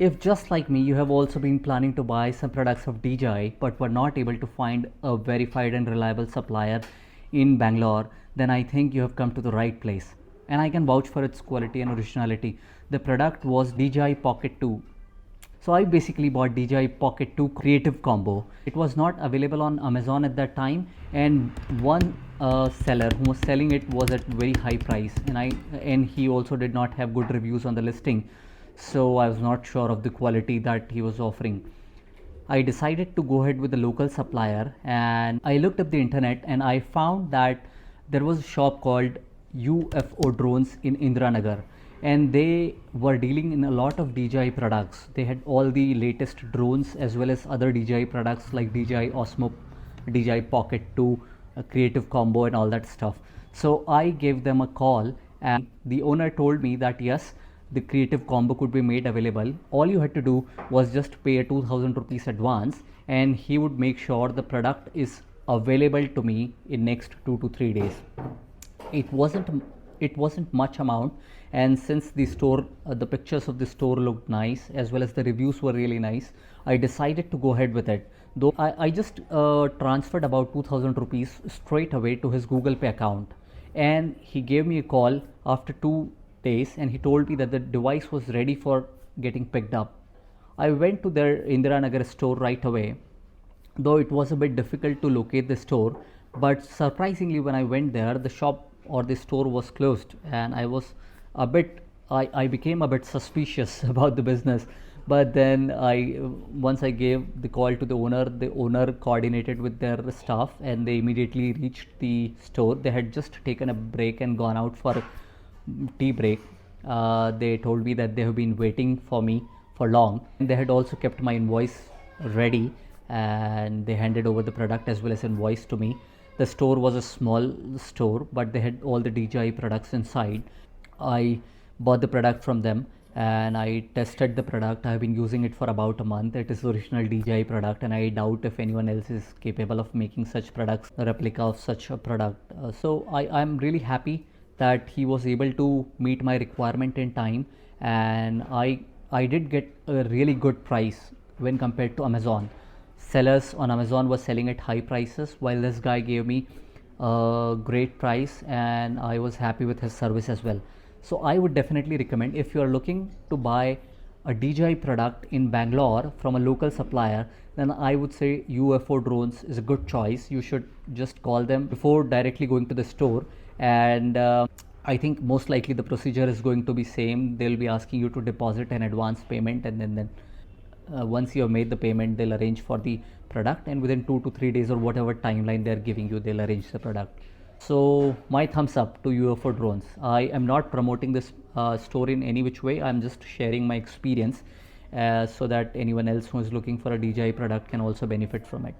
If just like me, you have also been planning to buy some products of DJI but were not able to find a verified and reliable supplier in Bangalore, then I think you have come to the right place. And I can vouch for its quality and originality. The product was DJI Pocket 2. So I basically bought DJI Pocket 2 Creative Combo. It was not available on Amazon at that time, and one seller who was selling it was at very high price, and he also did not have good reviews on the listing. So I was not sure of the quality that he was offering. I decided to go ahead with the local supplier, and I looked up the internet and I found that there was a shop called UFO Drones in Indiranagar, and they were dealing in a lot of DJI products. They had all the latest drones as well as other DJI products like DJI Osmo, DJI Pocket 2, Creative Combo, and all that stuff. So I gave them a call, and the owner told me that yes, the Creative Combo could be made available. All you had to do was just pay a 2000 rupees advance, and he would make sure the product is available to me in next 2 to 3 days. It wasn't much amount, and since the pictures of the store looked nice as well as the reviews were really nice, I decided to go ahead with it. Though I just transferred about 2000 rupees straight away to his Google Pay account, and he gave me a call after 2 days, and he told me that the device was ready for getting picked up. I went to their Indiranagar store right away, though it was a bit difficult to locate the store. But surprisingly, when I went there, the shop or the store was closed, and I became a bit suspicious about the business. But then once I gave the call to the owner coordinated with their staff, and they immediately reached the store. They had just taken a break and gone out for tea break. They told me that they have been waiting for me for long. They had also kept my invoice ready, and they handed over the product as well as invoice to me. The store was a small store, but they had all the DJI products inside. I bought the product from them and I tested the product. I have been using it for about a month. It is original DJI product, and I doubt if anyone else is capable of making such products, a replica of such a product. I'm really happy that he was able to meet my requirement in time, and I did get a really good price when compared to Amazon. Sellers on Amazon were selling at high prices, while this guy gave me a great price, and I was happy with his service as well. So I would definitely recommend, if you are looking to buy a DJI product in Bangalore from a local supplier, then I would say UFO Drones is a good choice. You should just call them before directly going to the store, and I think most likely the procedure is going to be same. They'll be asking you to deposit an advance payment, and then once you have made the payment, they'll arrange for the product, and within 2 to 3 days or whatever timeline they're giving you, they'll arrange the product. So my thumbs up to UFO Drones. I am not promoting this store in any which way. I'm just sharing my experience so that anyone else who is looking for a DJI product can also benefit from it.